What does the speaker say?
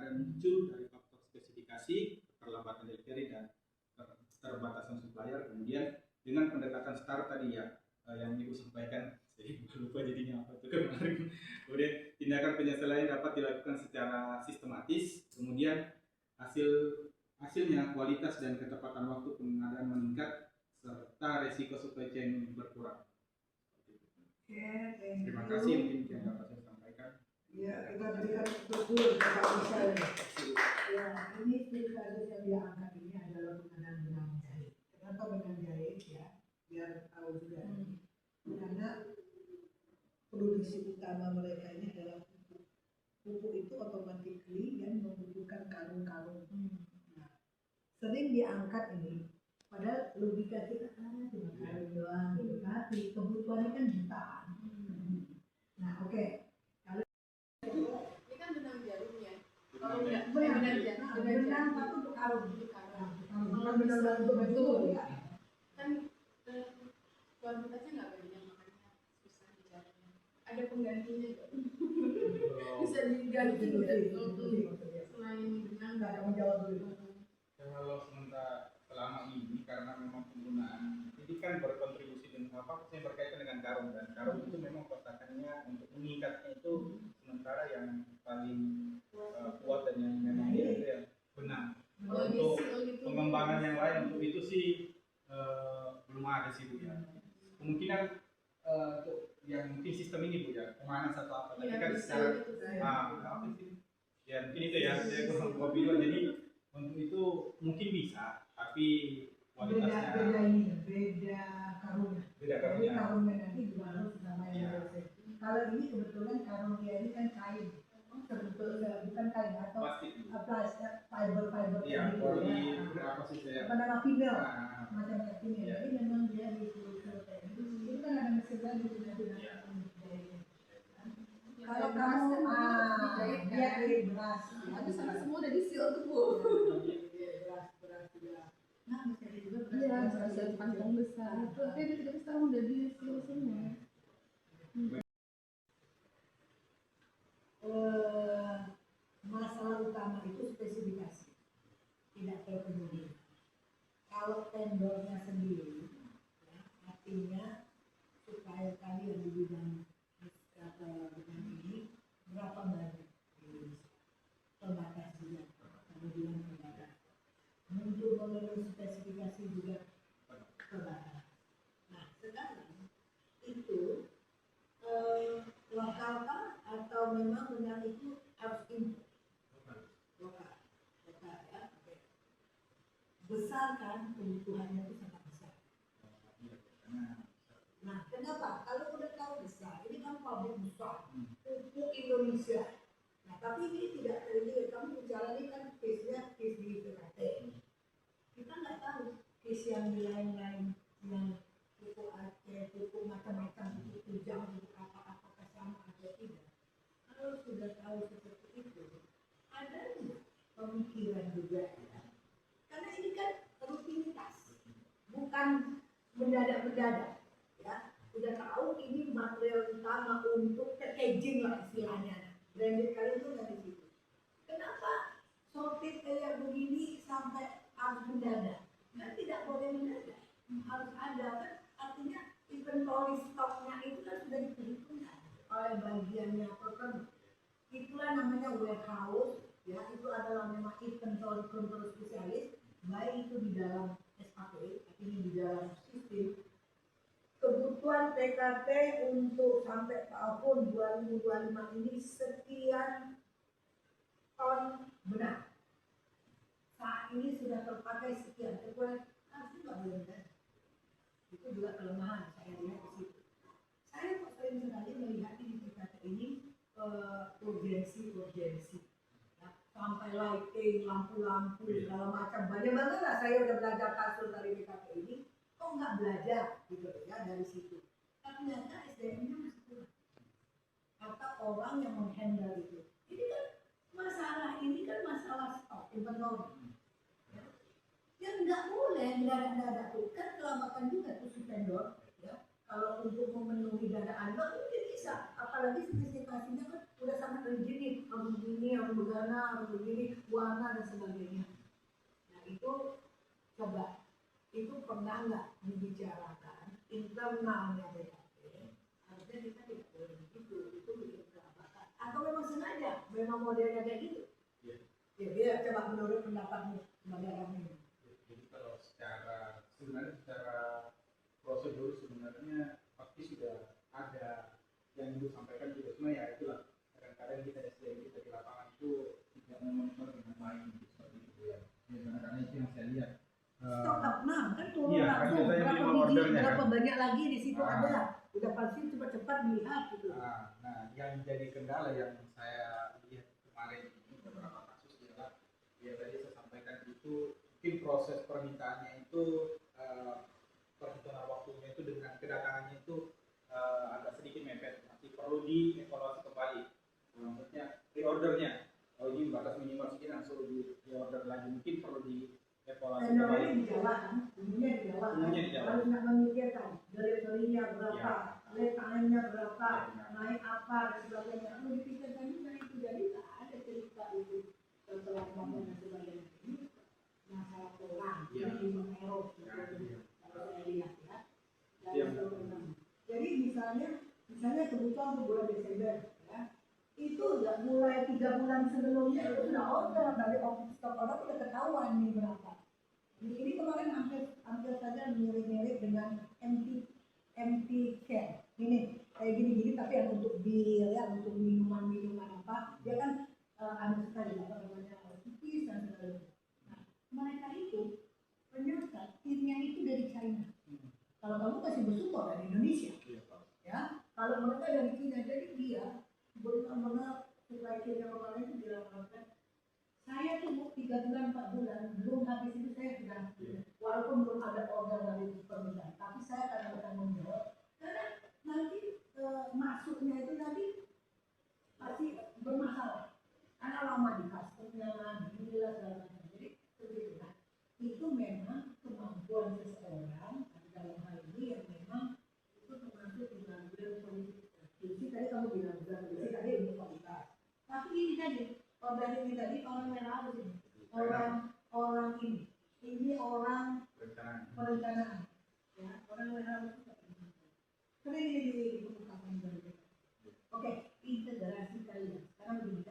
keadaan muncul dari faktor spesifikasi, keterlambatan delivery dan keterbatasan supplier. Kemudian dengan pendekatan STAR tadi ya, yang Ibu sampaikan, saya lupa jadinya apa itu kemarin. Kemudian tindakan penyelesaian dapat dilakukan secara sistematis, kemudian hasilnya kualitas dan ketepatan waktu pengadaan meningkat serta resiko supply chain berkurang. Terima kasih, mungkin yang dapat saya sampaikan. Ya, kita berikan betul Bapak Michel. Ya, ini pilkada yang dia angkat ini adalah pengadaan benang jahit. Kenapa benang jahit ya? Biar tahu juga. Karena produksi utama mereka ini adalah pupuk. Pupuk itu otomatis dan membutuhkan karung-karung. Nah, sering diangkat ini, padahal logika kita cuma karung doang, gitu. Tapi kebutuhannya kan jutaan. Nah, oke. Ini kan benang jarum ya. Kalau enggak benang satu untuk karung. Bukan benang jarum untuk baju ya. Kan kuantitasnya nggak banyak, makanya susah dicaranya. Ada penggantinya nggak? Bisa diganti nggak? Selain benang Nggak ada menjawab dulu. Kalau sementara selama ini karena memang penggunaan ini kan berkontribusi dengan apa? Saya berkaitan dengan karung, dan karung itu memang kotakannya untuk mengikatnya itu sementara yang paling kuat dan yang memang itu ya benang. Untuk pengembangan yang lain untuk itu sih belum ada sih Bu ya. Kemungkinan untuk yang mungkin sistem ini Bu ya, pemanas atau apa? Tapi kan secara apa sih? Ya mungkin itu ya, saya kurang video jadi untuk itu mungkin bisa, tapi kualitasnya beda karungnya. Jadi karungnya nanti juga harus sama yang biasa. Kalau ini kebetulan karungnya ini kan kain, sebetulnya bukan kain atau plastik, fiber iya, poli apa sih saya? Apa nama vinyl, macam vinyl. Jadi memang dia disuruh itu kan ada mesin lagi digunakan untuk jahit. Kalau kamu dia beras, tapi sana semua udah disil tuh Bu. beras juga. Nah, masih ada juga Iya, beras kantong besar. Tapi tidak sekarang udah disil semua. Masalah utama itu spesifikasi, tidak terpenuhi. Kalau vendornya sendiri, ya, artinya supplier kali yang di bidang ini berapa banyak di Indonesia? Terbatas juga, kemudian terbatas. Untuk memenuhi spesifikasi juga terbatas. Nah, sekarang itu lokal atau memang benar itu harus impor? Lokal ya. Besar kan kebutuhannya itu sangat besar. Nah, kenapa? Kalau udah tahu besar, ini kan pabrik besar untuk Indonesia. Nah, tapi ini tidak terjadi. Kamu bicara ini kan case-nya case di PKT. Kita nggak tahu case yang di lain-lain yang pupuk Aceh, pupuk macam-macam, pupuk Tujang, pupuk apakah sama atau tidak. Kalau sudah tahu seperti itu, ada pemikiran juga ya. Karena ini kan rutinitas, bukan mendadak-mendadak ya. Sudah tahu ini material utama untuk packaging lah istilahnya. Branded kali itu dari situ. Kenapa sorted kayak begini sampai harus mendadak? Kan tidak boleh mendadak, harus ada kan. Artinya inventory stoknya itu kan sudah diperhitungkan oleh bagiannya peternak. Itulah namanya warehouse ya, itu adalah memang inventory control spesialis, baik itu di dalam SAP, artinya di dalam sistem. Kebutuhan PKT untuk sampai tahun 2025 ini sekian ton benang. Saat ini sudah terpakai sekian, harusnya nggak boleh mendadak. Itu juga kelemahan saya lihat di situ. Saya kok sering sekali melihat di PKT ini urgensi ya, sampai lighting, lampu-lampu segala macam, banyak banget lah. Saya udah belajar kasur dari PKT ini, kok nggak belajar gitu ya dari situ. Ternyata SDM-nya masih kurang atau orang yang menghandle itu. Ini kan masalah stok inventory ya. Yang nggak boleh mendadak-dadak tuh kan kelambatan juga tuh si vendor ya. Kalau untuk memenuhi dana Anda mungkin bisa, apalagi spesifikasinya kan udah sangat rigid. harus begini, harus begana, harus begini, warna dan sebagainya. Nah itu coba, itu pernah nggak dibicarakan internalnya BKP? Harusnya kita tidak boleh begitu, itu bikin keabakan. Atau memang sengaja, memang modelnya kayak gitu. Ya, dia coba menurut pendapatmu sebagai orang ini. Jadi kalau secara prosedur sebenarnya pasti sudah ada yang ibu sampaikan juga, cuma ya itulah kadang-kadang kita SDM kita di lapangan itu tidak memonitor dengan baik seperti itu ya. Karena itu yang saya lihat. Stok up, nah kan turun Iya, langsung kan biasanya berapa minimum biji, ordernya, berapa kan? banyak lagi di situ Ah. ada. Udah pasti cepat-cepat dilihat gitu. Nah, yang jadi kendala yang saya lihat kemarin ini beberapa kasus adalah ya tadi saya sampaikan itu mungkin proses permintaannya itu perhitungan waktunya itu dengan kedatangannya itu agak sedikit mepet, masih perlu dievaluasi kembali. Maksudnya reordernya, oh ini batas minimal sekian langsung di order lagi, mungkin perlu dievaluasi Dan kembali. namanya di Jawa kan, umumnya di Jawa kan, Umumnya di Jawa. harus nggak memikirkan deliverynya berapa, Ya. lead time-nya berapa, Ya, benar. naik apa dan sebagainya. Kalau dipikirkan juga itu jadi nggak ada cerita itu setelah dan sebagainya. Ini masalah orang, Ya. ini human error Ya, gitu. iya. Kalau saya lihat ya. Iya. Jadi misalnya kebutuhan untuk bulan Desember ya, itu udah mulai 3 bulan sebelumnya itu sudah order dari stok order udah ketahuan nih berapa. Ini kemarin hampir saja mirip-mirip dengan empty can. Ini kayak gini tapi yang untuk bir ya, untuk minuman apa, dia kan ada sekali apa namanya cookies dan sebagainya. Nah, mereka itu ternyata timnya itu dari China. Kalau kamu kasih bersyukur dari Indonesia, Iya, Pak. ya. Kalau mereka dari China, jadi dia benar-benar supply chain-nya kemarin itu diramalkan. Saya tuh 3 bulan 4 bulan belum habis itu saya sudah, walaupun belum ada order dari permintaan, tapi saya akan bertanggung jawab karena nanti masuknya itu nanti pasti bermasalah karena lama di customnya, gila segala macam. Jadi begitu lah. Itu memang kemampuan seseorang dalam hal ini yang memang itu termasuk dengan politik. Jadi tadi kamu bilang jadi tadi untuk kualitas. Tapi ini tadi order ini tadi orang yang harus ini orang ini orang perencanaan ya, orang yang harus sering dikemukakan dari. Oke, integrasi kalian sekarang begini,